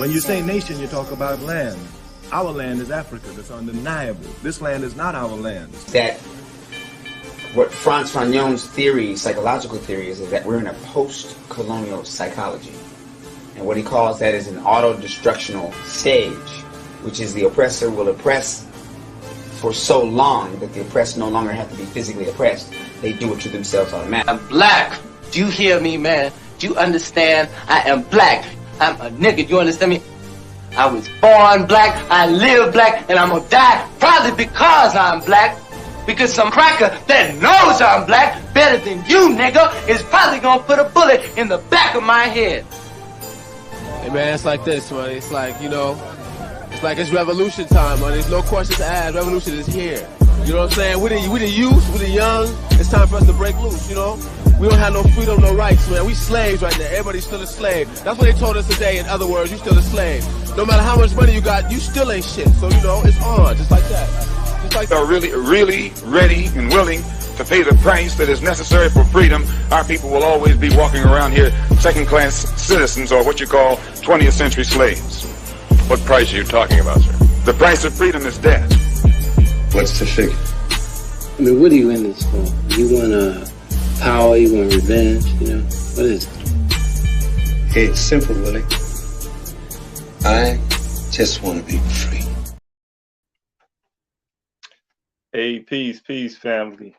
When you say nation, you talk about land. Our land is Africa. That's undeniable. This land is not our land. That what Frantz Fanon's theory, psychological theory, is that we're in a post-colonial psychology. And what he calls that is an auto-destructional stage, which is the oppressor will oppress for so long that the oppressed no longer have to be physically oppressed. They do it to themselves automatically. I'm black. Do you hear me, man? Do you understand? I am black. I'm a nigga. You understand me? I was born black, I live black, and I'm gonna die probably because I'm black. Because some cracker that knows I'm black better than you, nigga, is probably gonna put a bullet in the back of my head. Hey man, it's like this, man. It's like, you know, it's like it's revolution time, man. There's no questions to ask. Revolution is here. You know what I'm saying? We the youth, we the young. It's time for us to break loose, you know? We don't have no freedom, no rights, man. We slaves right now. Everybody's still a slave. That's what they told us today. In other words, you still a slave. No matter how much money you got, you still ain't shit. So, you know, it's on, just like that. Just like that. Are really ready and willing to pay the price that is necessary for freedom. Our people will always be walking around here second-class citizens, or what you call 20th century slaves. What price are you talking about, sir? The price of freedom is death. What's the figure? I mean, what are you in this for? You want power, you want revenge, you know? What is it? It's simple, Willie. I just want to be free. Hey, peace, family.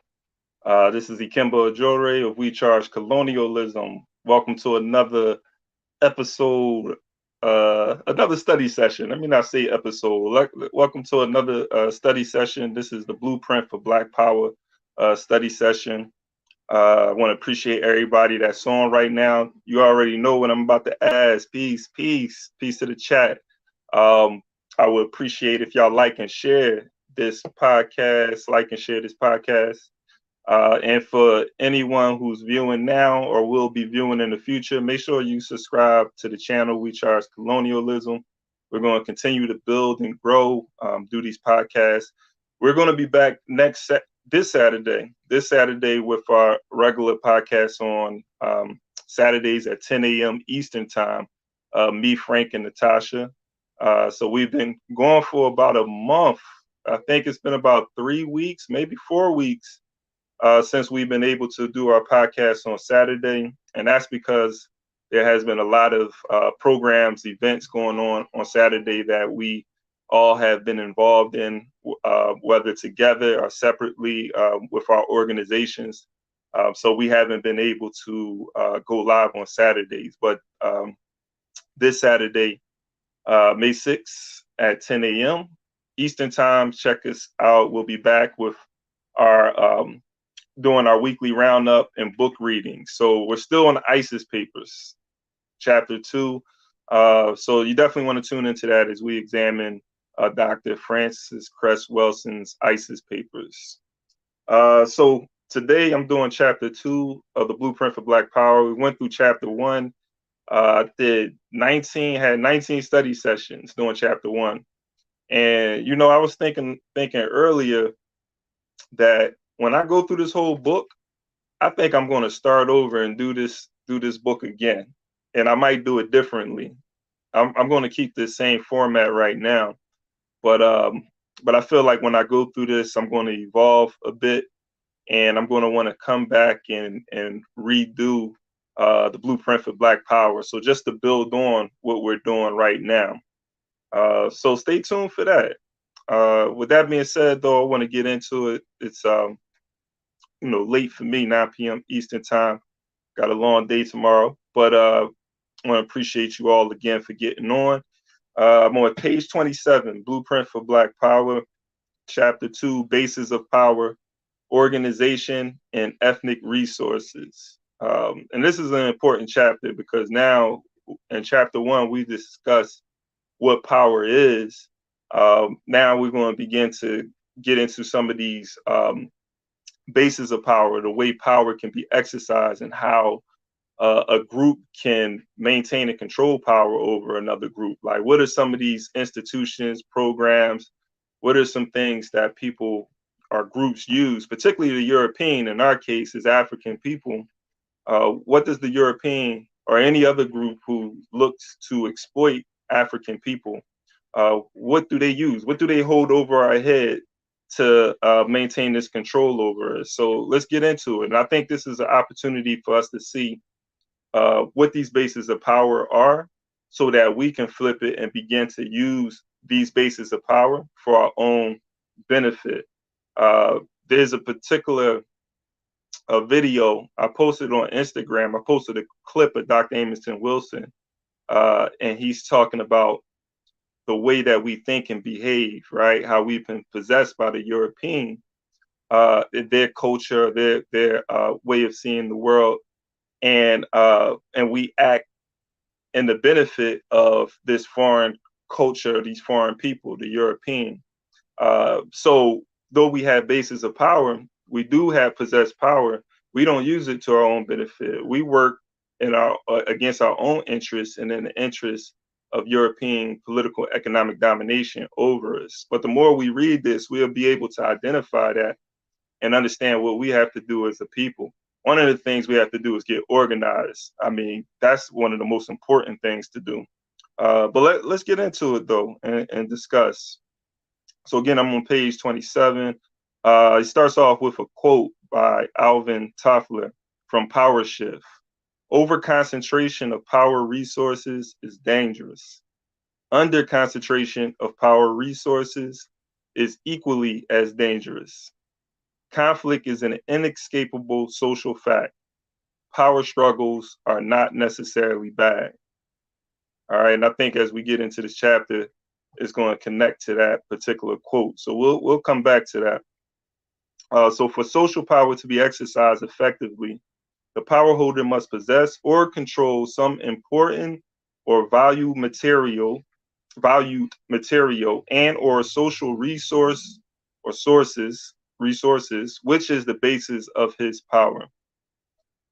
This is Ikemba Ojore of We Charge Colonialism. Welcome to another episode, another study session. Let me not say episode. Welcome to another study session. This is the Blueprint for Black Power study session. I want to appreciate everybody that's on right now. You already know what I'm about to ask. Peace to the chat. I would appreciate if y'all like and share this podcast, and for anyone who's viewing now or will be viewing in the future, make sure you subscribe to the channel We Charge Colonialism. We're going to continue to build and grow, do these podcasts. We're going to be back this Saturday with our regular podcast on Saturdays at 10 a.m. Eastern time, me, Frank, and Natasha. So we've been going for about a month. I think it's been about 3 weeks, maybe 4 weeks, since we've been able to do our podcast on Saturday. And that's because there has been a lot of programs, events going on Saturday that we all have been involved in, whether together or separately with our organizations. So we haven't been able to go live on Saturdays. But this Saturday, May 6th at 10 a.m. Eastern time, check us out. We'll be back with our doing our weekly roundup and book readings. So we're still on the ISIS papers, chapter 2. So you definitely want to tune into that as we examine Dr. Francis Cress Welson's ISIS papers. So today I'm doing chapter 2 of the Blueprint for Black Power. We went through chapter 1. Had 19 study sessions doing chapter 1. And, you know, I was thinking earlier that when I go through this whole book, I think I'm going to start over and do this book again. And I might do it differently. I'm going to keep this same format right now. But I feel like when I go through this, I'm going to evolve a bit. And I'm going to want to come back and redo the Blueprint for Black Power. So just to build on what we're doing right now. So stay tuned for that. With that being said, though, I want to get into it. It's late for me, 9 p.m. Eastern time. Got a long day tomorrow, but I want to appreciate you all again for getting on. I'm on page 27, Blueprint for Black Power, chapter 2, Bases of Power, Organization and Ethnic Resources. And this is an important chapter because now in chapter 1, we discussed what power is. Now we're going to begin to get into some of these bases of power, the way power can be exercised and how a group can maintain and control power over another group. Like, what are some of these institutions, programs? What are some things that people or groups use, particularly the European, in our case, as African people? What does the European or any other group who looks to exploit African people. What do they use? What do they hold over our head to maintain this control over us? So let's get into it. And I think this is an opportunity for us to see what these bases of power are, so that we can flip it and begin to use these bases of power for our own benefit. There's a particular video I posted on Instagram. I posted a clip of Dr. Amington Wilson, and he's talking about the way that we think and behave, right? How we've been possessed by the European, their culture, their way of seeing the world, and we act in the benefit of this foreign culture, these foreign people, the European. So though we have bases of power, we do have possessed power. We don't use it to our own benefit. We work in our against our own interests and in the interests of European political economic domination over us. But the more we read this, we'll be able to identify that and understand what we have to do as a people. One of the things we have to do is get organized. I mean, that's one of the most important things to do. But let's get into it, though, and discuss. So again, I'm on page 27. He starts off with a quote by Alvin Toffler from Power Shift. Over-concentration of power resources is dangerous. Under-concentration of power resources is equally as dangerous. Conflict is an inescapable social fact. Power struggles are not necessarily bad. All right, and I think as we get into this chapter, it's going to connect to that particular quote. So we'll come back to that. So for social power to be exercised effectively, the power holder must possess or control some important or valued material and or social resource or resources, which is the basis of his power.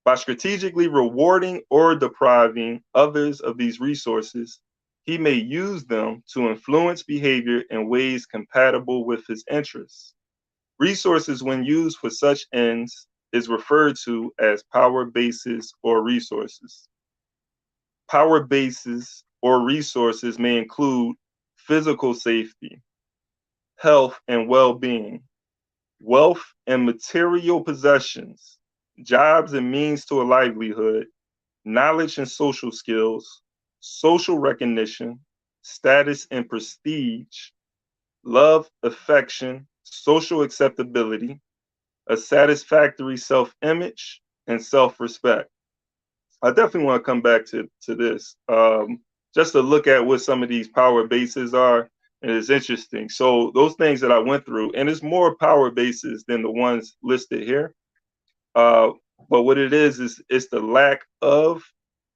By strategically rewarding or depriving others of these resources, he may use them to influence behavior in ways compatible with his interests. Resources, when used for such ends, is referred to as power bases or resources. Power bases or resources may include physical safety, health and well-being, wealth and material possessions, jobs and means to a livelihood, knowledge and social skills, social recognition, status and prestige, love, affection, social acceptability, a satisfactory self-image, and self-respect. I definitely want to come back to this, just to look at what some of these power bases are, and it's interesting. So those things that I went through, and it's more power bases than the ones listed here, but what it is it's the lack of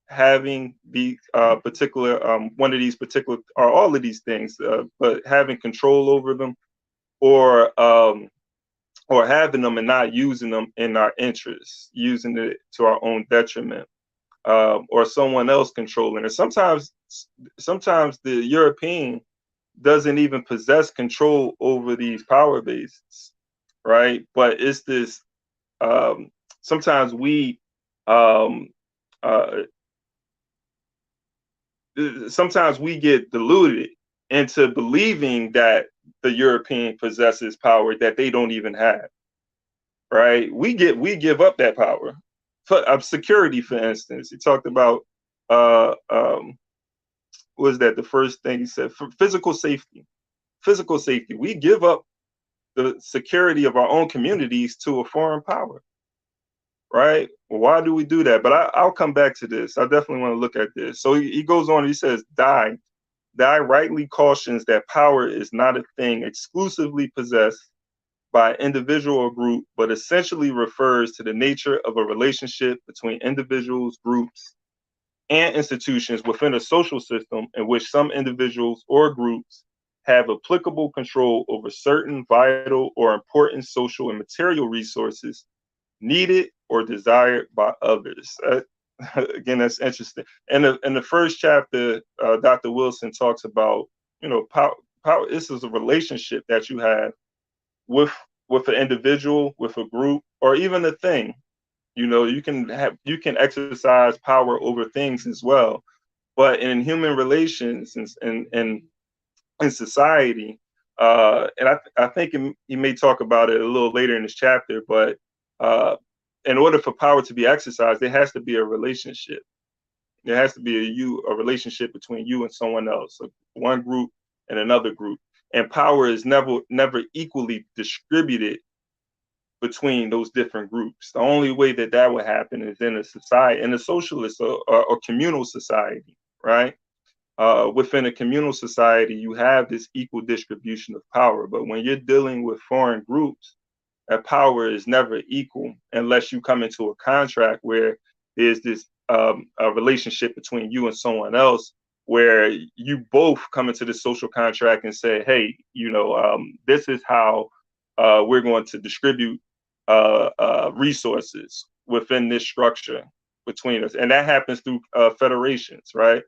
having the particular, one of these particular, or all of these things, but having control over them, or having them and not using them in our interests, using it to our own detriment, or someone else controlling it. Sometimes the European doesn't even possess control over these power bases, right? But it's this, sometimes we get deluded into believing that the European possesses power that they don't even have, right? We give up that power. For security, for instance, he talked about was that the first thing he said? For physical safety. We give up the security of our own communities to a foreign power, right? Well, why do we do that? But I'll come back to this. I definitely want to look at this. So he goes on. He says, Dye rightly cautions that power is not a thing exclusively possessed by an individual or group, but essentially refers to the nature of a relationship between individuals, groups, and institutions within a social system in which some individuals or groups have applicable control over certain vital or important social and material resources needed or desired by others. Again, that's interesting. And in the first chapter, Dr. Wilson talks about, power. This is a relationship that you have with an individual, with a group, or even a thing. You can exercise power over things as well. But in human relations and in society, and I think he may talk about it a little later in this chapter, but in order for power to be exercised, there has to be a relationship. There has to be a relationship between you and someone else, one group and another group. And power is never equally distributed between those different groups. The only way that that would happen is in a society, in a socialist or communal society, right? Within a communal society, you have this equal distribution of power. But when you're dealing with foreign groups, that power is never equal unless you come into a contract where there's this a relationship between you and someone else, where you both come into this social contract and say, hey, this is how we're going to distribute resources within this structure between us. And that happens through federations, right?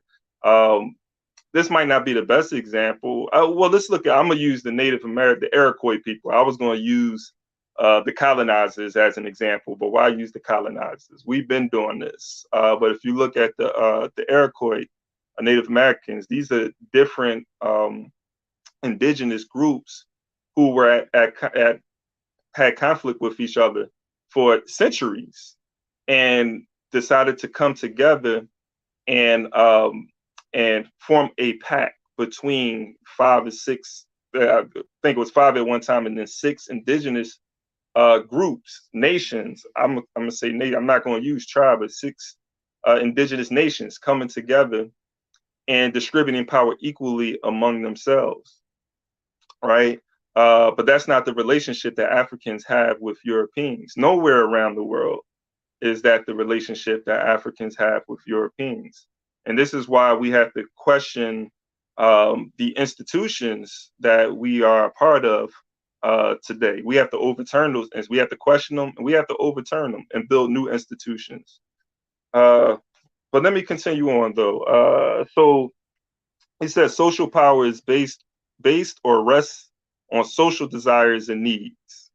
This might not be the best example. Well, let's look at, I'm going to use the Native American, the Iroquois people. I was going to use the colonizers as an example, but why use the colonizers? We've been doing this. But if you look at the Iroquois, Native Americans, these are different indigenous groups who were had conflict with each other for centuries and decided to come together and form a pact between 5 or 6, I think it was 5 at one time, and then 6 indigenous groups, nations. I'm gonna say I'm not going to use tribe, but 6 indigenous nations coming together and distributing power equally among themselves, right? But that's not the relationship that Africans have with Europeans. Nowhere around the world is that the relationship that Africans have with Europeans. And this is why we have to question the institutions that we are a part of today. We have to overturn those, and we have to question them, and we have to overturn them and build new institutions. But let me continue on, though. So he says social power is based or rests on social desires and needs.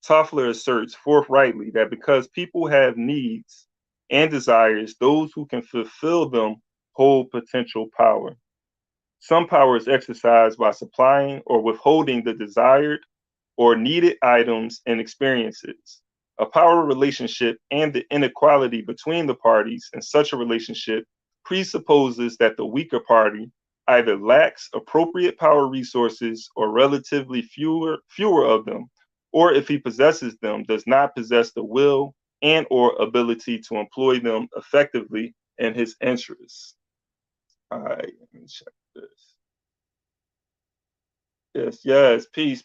Toffler asserts forthrightly that because people have needs and desires, those who can fulfill them hold potential power. Some power is exercised by supplying or withholding the desired or needed items and experiences. A power relationship and the inequality between the parties in such a relationship presupposes that the weaker party either lacks appropriate power resources or relatively fewer of them, or if he possesses them, does not possess the will and or ability to employ them effectively in his interests. All right, let me check this. Yes, peace.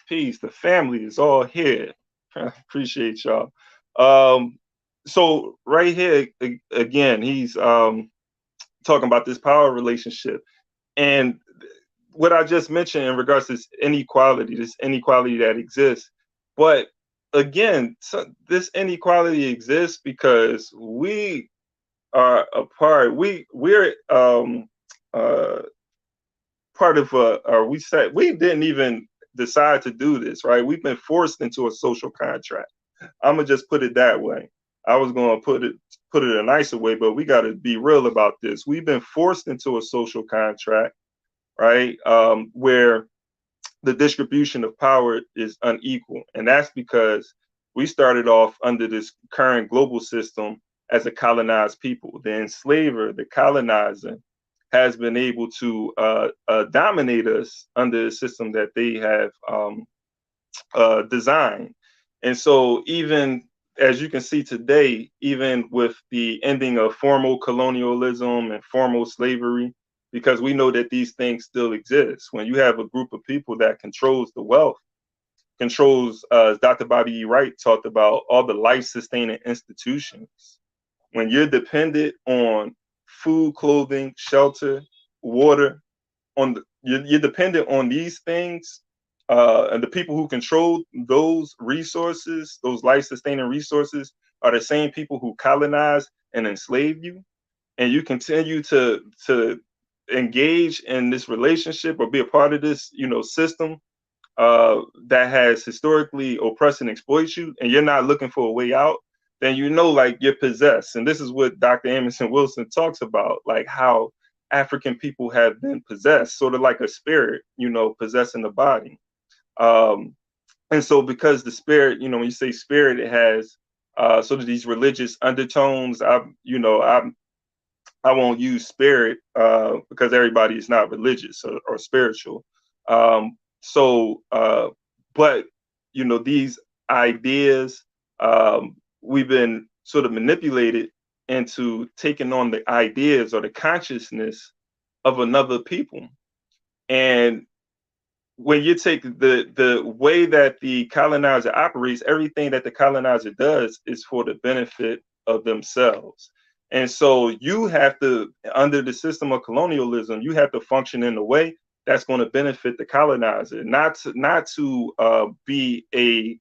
The family is all here. Appreciate y'all. So right here, again, he's talking about this power relationship. And what I just mentioned in regards to this inequality that exists. But again, this inequality exists because we are a part, we're part of we didn't even decide to do this, right? We've been forced into a social contract. I'm gonna just put it that way. I was gonna put it a nicer way, but we gotta be real about this. We've been forced into a social contract, right? Where the distribution of power is unequal. And that's because we started off under this current global system as a colonized people. The enslaver, the colonizer, has been able to dominate us under a system that they have designed. And so even as you can see today, even with the ending of formal colonialism and formal slavery, because we know that these things still exist. When you have a group of people that controls the wealth, controls, as Dr. Bobby E. Wright talked about, all the life-sustaining institutions. When you're dependent on food, clothing, shelter, water, you're dependent on these things, and the people who control those resources, those life-sustaining resources, are the same people who colonize and enslave you, and you continue to engage in this relationship or be a part of this, system that has historically oppressed and exploited you, and you're not looking for a way out. then you know, like, you're possessed. And this is what Dr. Emerson Wilson talks about, like how African people have been possessed, sort of like a spirit, you know, possessing the body. And so because the spirit, you know, when you say spirit, it has sort of these religious undertones. I won't use spirit because everybody is not religious or spiritual. But you know, these ideas, we've been sort of manipulated into taking on the ideas or the consciousness of another people. And when you take the way that the colonizer operates, everything that the colonizer does is for the benefit of themselves. And so you have to, under the system of colonialism, you have to function in a way that's going to benefit the colonizer, not to be a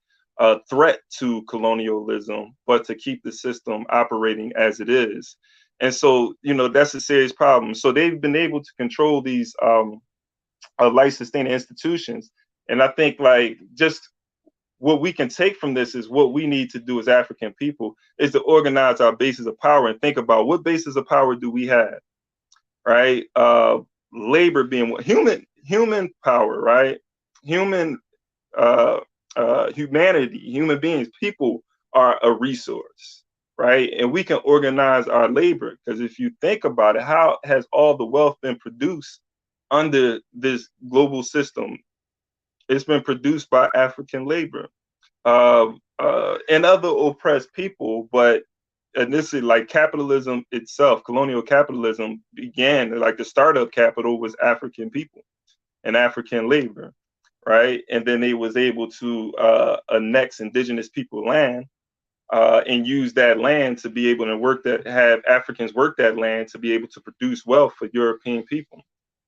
threat to colonialism, but to keep the system operating as it is. And so, you know, that's a serious problem. So they've been able to control these life-sustaining institutions. And I think, like, just what we can take from this is what we need to do as African people is to organize our bases of power and think about what bases of power do we have, right? Labor being what? Human power, right? Humanity, human beings, people are a resource, right? And we can organize our labor, because if you think about it, how has all the wealth been produced under this global system? It's been produced by African labor and other oppressed people. But initially, like, capitalism itself, colonial capitalism began, like, the startup capital was African people and African labor, right? And then they was able to annex indigenous people land and use that land to be able to have Africans work that land to be able to produce wealth for European people.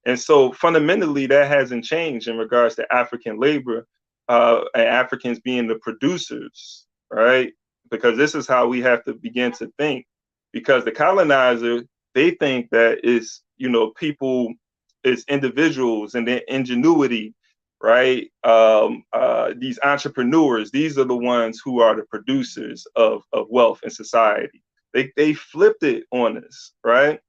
And so fundamentally, that hasn't changed in regards to African labor and Africans being the producers, right? Because this is how we have to begin to think. Because the colonizer, they think that is, you know, people is individuals and their ingenuity, right? These entrepreneurs, these are the ones who are the producers of wealth in society. They flipped it on us, right?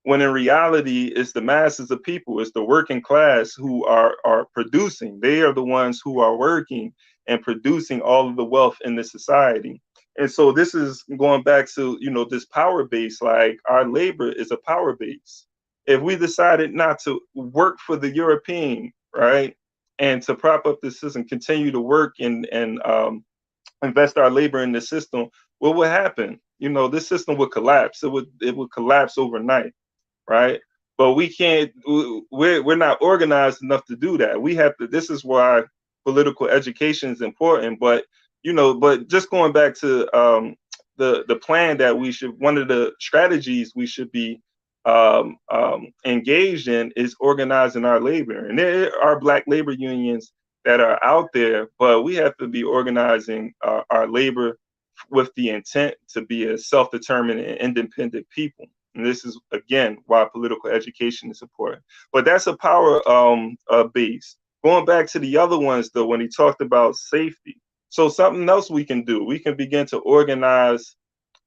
When in reality, it's the masses of people, it's the working class who are producing. They are the ones who are working and producing all of the wealth in this society. And so this is going back to, you know, this power base. Like, our labor is a power base. If we decided not to work for the European, right, and to prop up the system, continue to work and invest our labor in the system, what would happen? You know, this system would collapse. It would collapse overnight. Right? But we can't, we're not organized enough to do that. We have to, this is why political education is important. But, you know, but just going back to the plan that we should, one of the strategies we should be engaged in is organizing our labor. And there are Black labor unions that are out there, but we have to be organizing our labor with the intent to be a self-determined and independent people. And this is, again, why political education is important. But that's a power base. Going back to the other ones, though, when he talked about safety. So something else we can do, we can begin to organize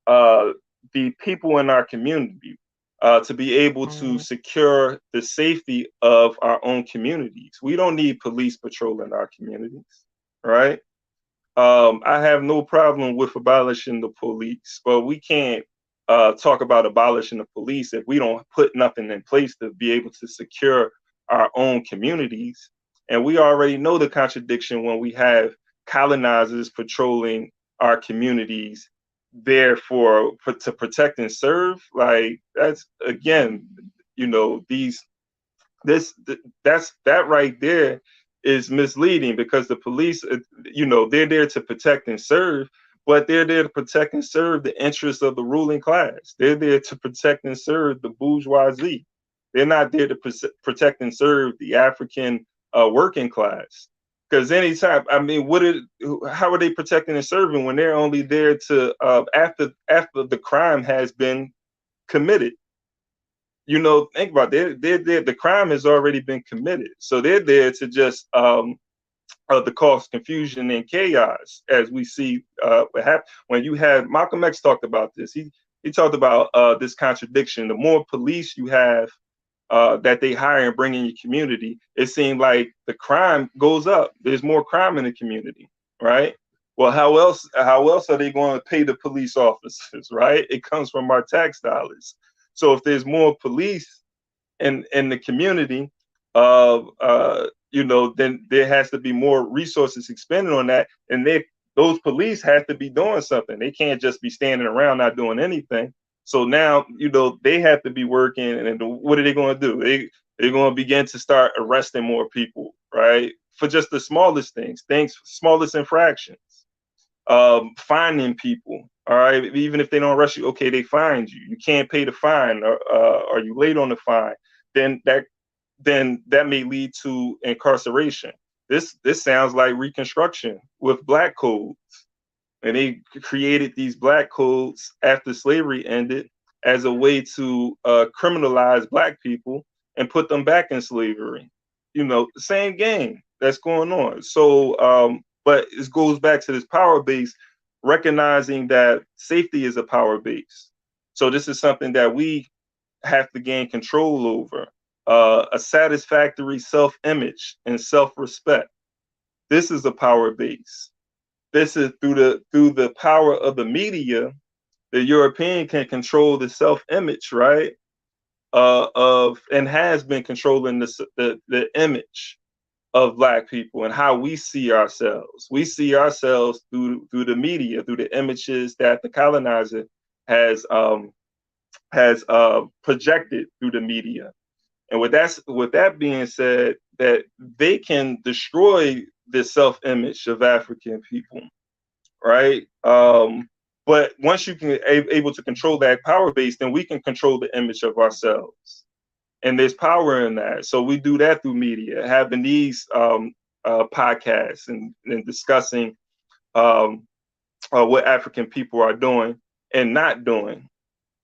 the people in our community to be able to secure the safety of our own communities. We don't need police patrolling our communities, right? I have no problem with abolishing the police, but we can't talk about abolishing the police if we don't put nothing in place to be able to secure our own communities. And we already know the contradiction when we have colonizers patrolling our communities there to protect and serve. Like, that's, again, you know, that right there is misleading, because the police, you know, they're there to protect and serve, but they're there to protect and serve the interests of the ruling class. They're there to protect and serve the bourgeoisie. They're not there to protect and serve the African working class. Because anytime, I mean, how are they protecting and serving when they're only there to after the crime has been committed? You know, think about it. They're there. The crime has already been committed, so they're there to just to cause confusion and chaos, as we see when you had Malcolm X talked about this. He talked about this contradiction. The more police you have that they hire and bring in your community, it seemed like the crime goes up. There's more crime in the community, right? Well, how else are they going to pay the police officers, right? It comes from our tax dollars. So if there's more police in the community, then there has to be more resources expended on that, and those police have to be doing something. They can't just be standing around not doing anything. So now, they have to be working, and what are they going to do? They're going to begin to start arresting more people, right? For just the smallest things, smallest infractions, finding people, all right? Even if they don't arrest you, okay, they find you. You can't pay the fine, or are you late on the fine? Then that may lead to incarceration. This sounds like Reconstruction with black codes. And they created these black codes after slavery ended as a way to criminalize black people and put them back in slavery. The same game that's going on. So, but it goes back to this power base, recognizing that safety is a power base. So this is something that we have to gain control over. A satisfactory self-image and self-respect. This is a power base. This is through the power of the media. The European can control the self-image, right? And has been controlling the image of black people and how we see ourselves. We see ourselves through the media, through the images that the colonizer has projected through the media. And with that being said, that they can destroy the self-image of African people, right? But once you can able to control that power base, then we can control the image of ourselves. And there's power in that. So we do that through media, having these podcasts and discussing what African people are doing and not doing.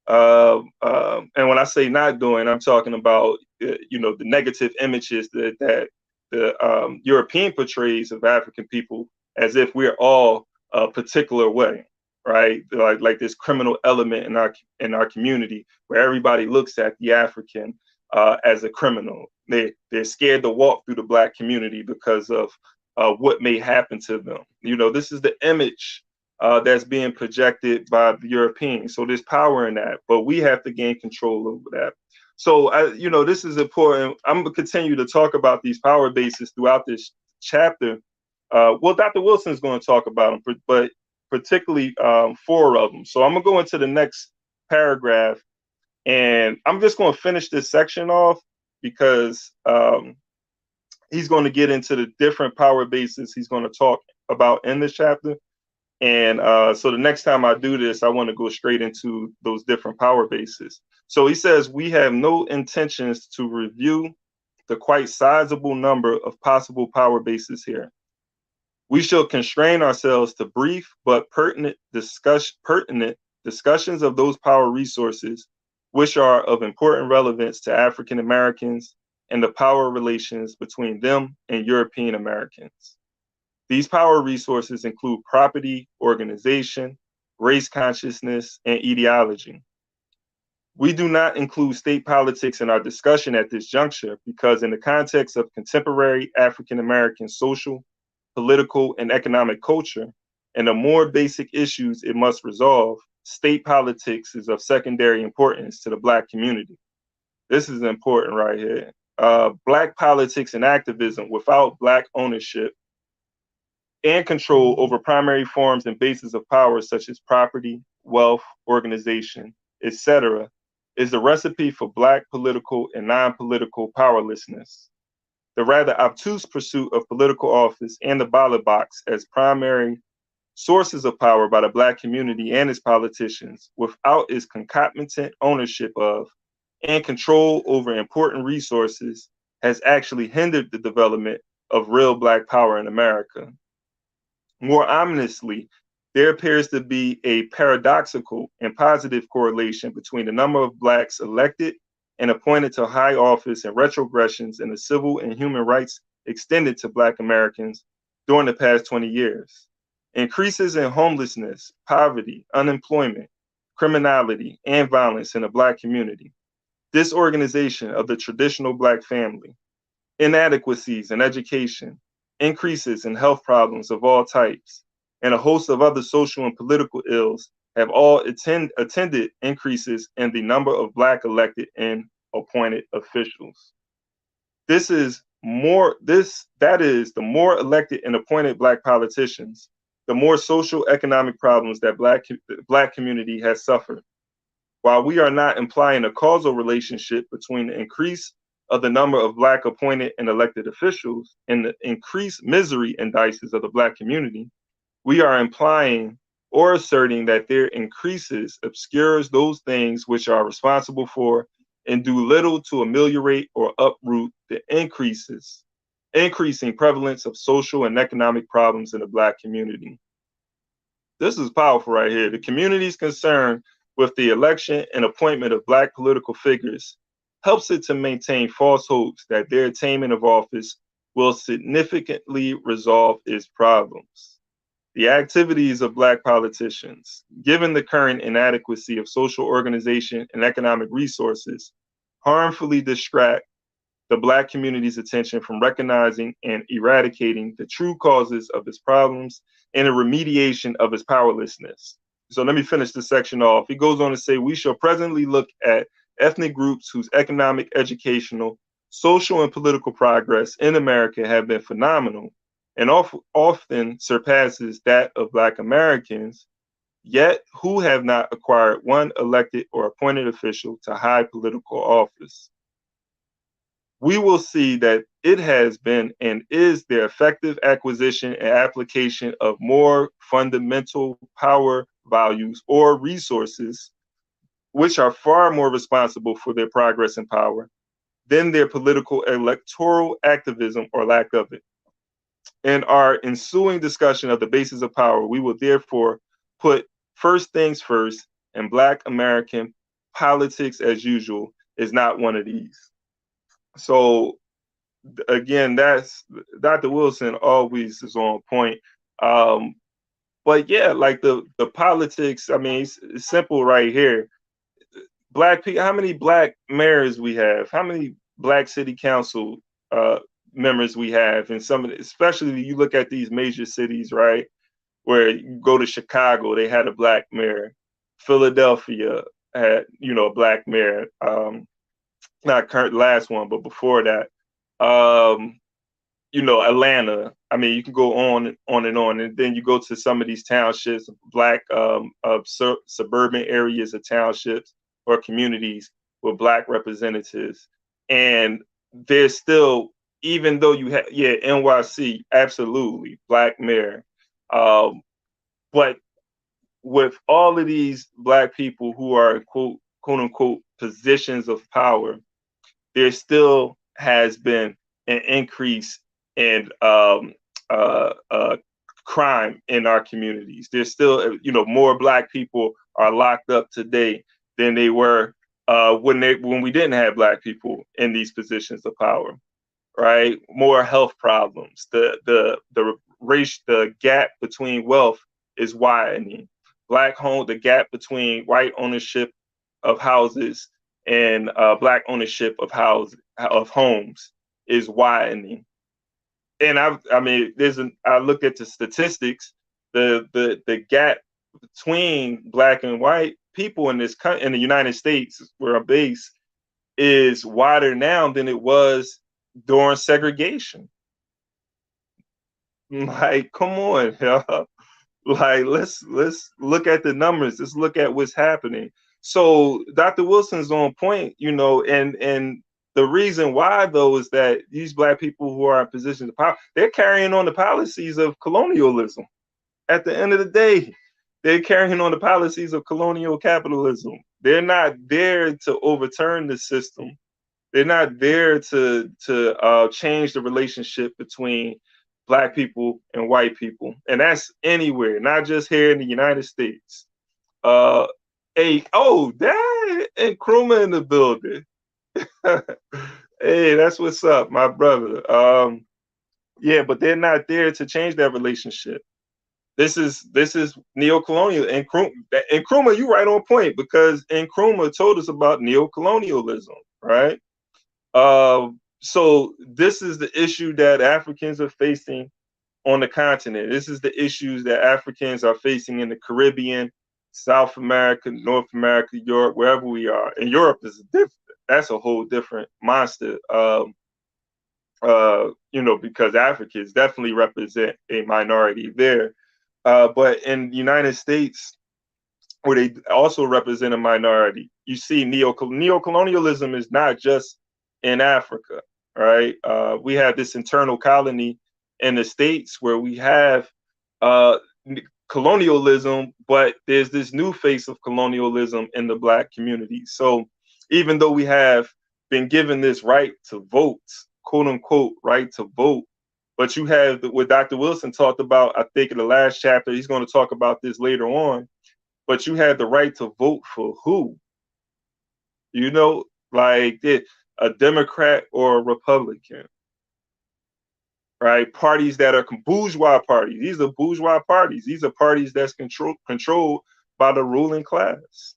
And when I say not doing, I'm talking about the negative images that the European portrays of African people, as if we're all a particular way, right? Like this criminal element in our community, where everybody looks at the African as a criminal. They're scared to walk through the black community because of what may happen to them. This is the image that's being projected by the Europeans. So there's power in that, but we have to gain control over that. So, this is important. I'm going to continue to talk about these power bases throughout this chapter. Well, Dr. Wilson is going to talk about them, but particularly 4 of them. So I'm going to go into the next paragraph, and I'm just going to finish this section off because he's going to get into the different power bases he's going to talk about in this chapter. And so the next time I do this, I want to go straight into those different power bases. So he says, we have no intentions to review the quite sizable number of possible power bases here. We shall constrain ourselves to brief but pertinent discussions of those power resources which are of important relevance to African Americans and the power relations between them and European Americans. These power resources include property, organization, race consciousness, and ideology. We do not include state politics in our discussion at this juncture because in the context of contemporary African American social, political, and economic culture, and the more basic issues it must resolve, state politics is of secondary importance to the Black community. This is important right here. Black politics and activism without Black ownership and control over primary forms and bases of power such as property, wealth, organization, etc., is the recipe for Black political and non-political powerlessness. The rather obtuse pursuit of political office and the ballot box as primary sources of power by the Black community and its politicians without its concomitant ownership of and control over important resources has actually hindered the development of real Black power in America. More ominously, there appears to be a paradoxical and positive correlation between the number of Blacks elected and appointed to high office and retrogressions in the civil and human rights extended to Black Americans during the past 20 years. Increases in homelessness, poverty, unemployment, criminality, and violence in the Black community. Disorganization of the traditional Black family. Inadequacies in education. Increases in health problems of all types. And a host of other social and political ills have all attended increases in the number of Black elected and appointed officials. That is, the more elected and appointed Black politicians, the more social economic problems that Black community has suffered. While we are not implying a causal relationship between the increase of the number of Black appointed and elected officials and the increased misery indices of the Black community, we are implying or asserting that their increases obscures those things which are responsible for and do little to ameliorate or uproot the increasing prevalence of social and economic problems in the Black community. This is powerful right here. The community's concern with the election and appointment of Black political figures helps it to maintain false hopes that their attainment of office will significantly resolve its problems. The activities of Black politicians, given the current inadequacy of social organization and economic resources, harmfully distract the Black community's attention from recognizing and eradicating the true causes of its problems and the remediation of its powerlessness. So let me finish this section off. He goes on to say, we shall presently look at ethnic groups whose economic, educational, social, and political progress in America have been phenomenal and often surpasses that of Black Americans, yet who have not acquired one elected or appointed official to high political office. We will see that it has been and is their effective acquisition and application of more fundamental power values or resources, which are far more responsible for their progress and power than their political electoral activism or lack of it. In our ensuing discussion of the basis of power, we will therefore put first things first, and Black American politics as usual is not one of these. So again, that's Dr. Wilson always is on point. But yeah, like the politics, I mean, it's simple right here. Black people, how many Black mayors we have? How many Black city council members we have? And some of the, especially you look at these major cities, right? Where you go to Chicago, they had a Black mayor. Philadelphia had, a Black mayor. Not current last one, but before that, Atlanta. I mean, you can go on and on, and then you go to some of these townships, Black suburban areas of townships or communities with Black representatives, and there's still, even though you have, NYC, absolutely Black mayor, but with all of these Black people who are quote unquote positions of power, there still has been an increase in crime in our communities. There's still, more Black people are locked up today than they were when we didn't have Black people in these positions of power, right? More health problems. The gap between wealth is widening. The gap between white ownership of houses and Black ownership of homes is widening. And I look at the statistics, the gap between Black and white people in the United States, where I'm based, is wider now than it was during segregation. Like, come on, y'all. Like, let's look at the numbers. Let's look at what's happening. So Dr. Wilson's on point, and the reason why, though, is that these Black people who are in positions of power, they're carrying on the policies of colonialism. At the end of the day, they're carrying on the policies of colonial capitalism. They're not there to overturn the system. They're not there to change the relationship between Black people and white people. And that's anywhere, not just here in the United States. Dad, and Kruma in the building. Hey, that's what's up, my brother. Yeah, but they're not there to change that relationship. This is neo-colonial. And Nkrumah, you right on point, because Nkrumah told us about neo-colonialism, right? So this is the issue that Africans are facing on the continent. This is the issues that Africans are facing in the Caribbean, South America, North America, Europe, wherever we are. And Europe is different. That's a whole different monster. Because Africans definitely represent a minority there. But in the United States, where they also represent a minority, you see neo-colonialism is not just in Africa, right? We have this internal colony in the States where we have colonialism, but there's this new face of colonialism in the Black community. So even though we have been given this right to vote, quote unquote, right to vote, but you have what Dr. Wilson talked about, I think in the last chapter, he's going to talk about this later on, but you have the right to vote for who? Like a Democrat or a Republican, right? Parties that are bourgeois parties. These are bourgeois parties. These are parties that's controlled by the ruling class,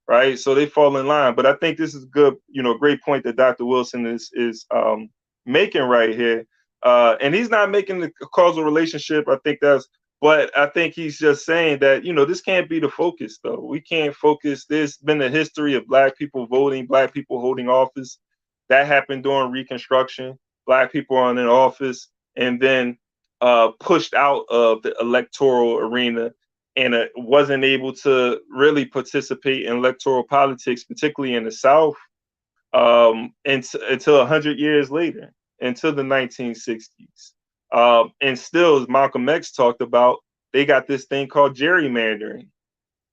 right? So they fall in line. But I think this is good, great point that Dr. Wilson is making right here. And he's not making the causal relationship. But I think he's just saying that, this can't be the focus, though. We can't focus. There's been a history of Black people voting, Black people holding office. That happened during Reconstruction. Black people are in office and then pushed out of the electoral arena and wasn't able to really participate in electoral politics, particularly in the South, until 100 years later, until the 1960s. And still, as Malcolm X talked about, they got this thing called gerrymandering,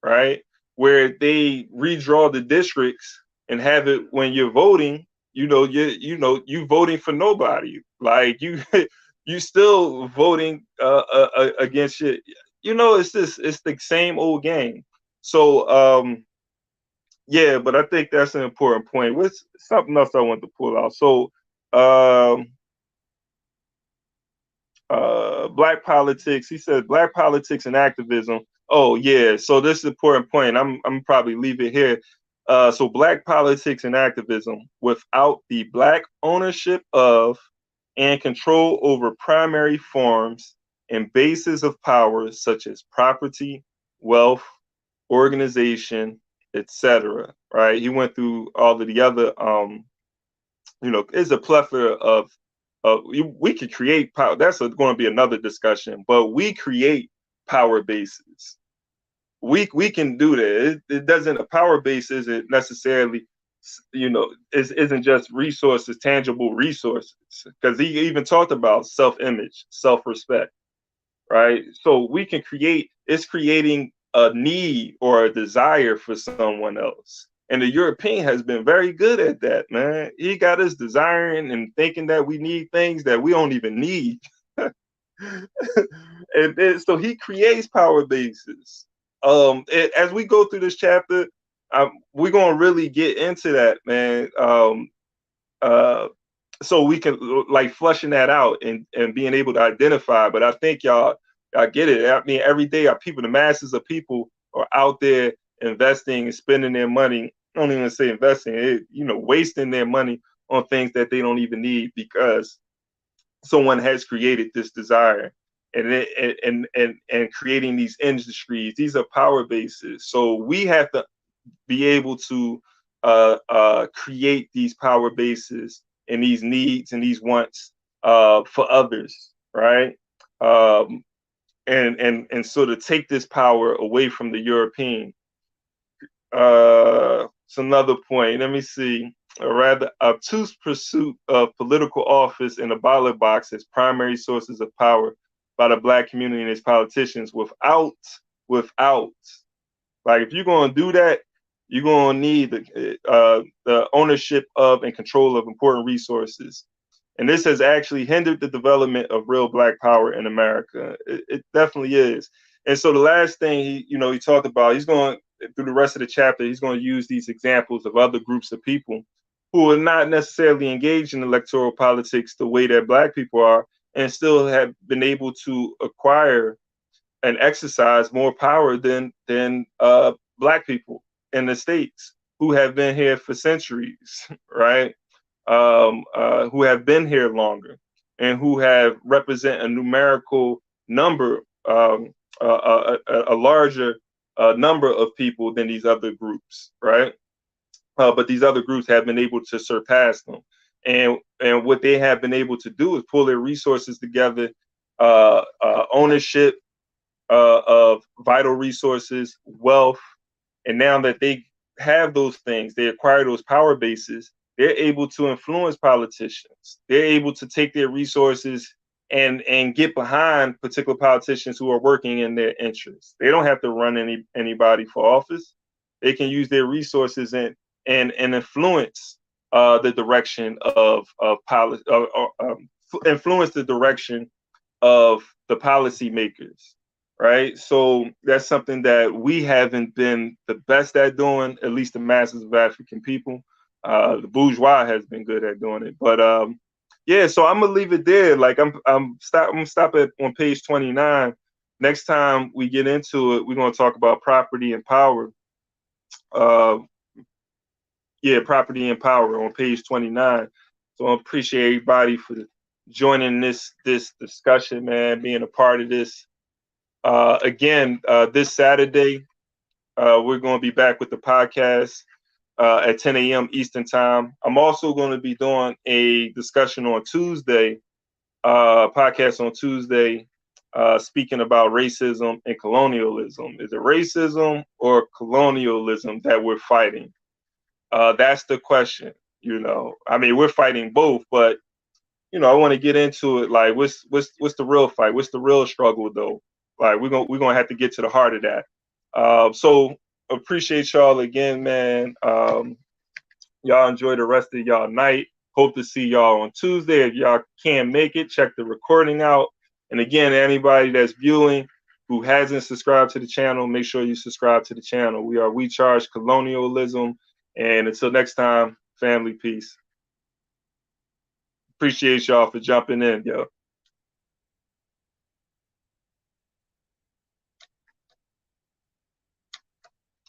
right? Where they redraw the districts and have it when you're voting, you voting for nobody. Like you still voting against it. It's the same old game. So yeah, but I think that's an important point. What's something else I want to pull out? So Black politics. He said Black politics and activism. Oh yeah, so this is an important point. I'm probably leave it here. So Black politics and activism without the Black ownership of and control over primary forms and bases of power such as property, wealth, organization, etc. Right? He went through all of the other. It's a plethora of. We could create power. That's going to be another discussion. But we create power bases. We can do that. It doesn't. A power base isn't necessarily, isn't just resources, tangible resources. Because he even talked about self-image, self-respect, right? So we can create. It's creating a need or a desire for someone else. And the European has been very good at that, man. He got us desiring and thinking that we need things that we don't even need. And then, so he creates power bases. As we go through this chapter, we're going to really get into that, man. So we can like flushing that out and being able to identify. But I think y'all get it. I mean, every day our people, the masses of people are out there investing and spending their money. I don't even say investing, wasting their money on things that they don't even need because someone has created this desire and creating these industries. These are power bases. So we have to be able to create these power bases and these needs and these wants for others, right? And so to take this power away from the European. It's another point. Let me see. A rather obtuse pursuit of political office and a ballot box as primary sources of power by the Black community and its politicians without, like if you're going to do that, you're going to need the ownership of and control of important resources. And this has actually hindered the development of real Black power in America. It definitely is. And so the last thing he talked about, he's going through the rest of the chapter, he's going to use these examples of other groups of people who are not necessarily engaged in electoral politics the way that Black people are, and still have been able to acquire and exercise more power than Black people in the States who have been here for centuries, right? Who have been here longer and who have represent a numerical number, a larger number of people than these other groups, right? But these other groups have been able to surpass them. And what they have been able to do is pull their resources together, ownership of vital resources, wealth, and now that they have those things, they acquire those power bases, they're able to influence politicians. They're able to take their resources and get behind particular politicians who are working in their interests. They don't have to run anybody for office. They can use their resources and influence the direction of policy, influence the direction of the policymakers, right? So that's something that we haven't been the best at doing, at least the masses of African people. The bourgeois has been good at doing it, but yeah. So I'm gonna leave it there. Like I'm stop at on page 29. Next time we get into it, we're gonna talk about property and power. Property and power on page 29. So I appreciate everybody for joining this discussion, man, being a part of this. Again, this Saturday, we're going to be back with the podcast at 10 a.m. Eastern time. I'm also going to be doing a discussion on Tuesday, podcast on Tuesday, speaking about racism and colonialism. Is it racism or colonialism that we're fighting? That's the question. I mean, we're fighting both, but I want to get into it. Like, what's the real fight? What's the real struggle, though? Like, we're gonna have to get to the heart of that. So appreciate y'all again, man. Y'all enjoy the rest of y'all night. Hope to see y'all on Tuesday. If y'all can't make it, check the recording out. And again, anybody that's viewing who hasn't subscribed to the channel, make sure you subscribe to the channel. We charge Colonialism. And until next time, family, peace. Appreciate y'all for jumping in, yo.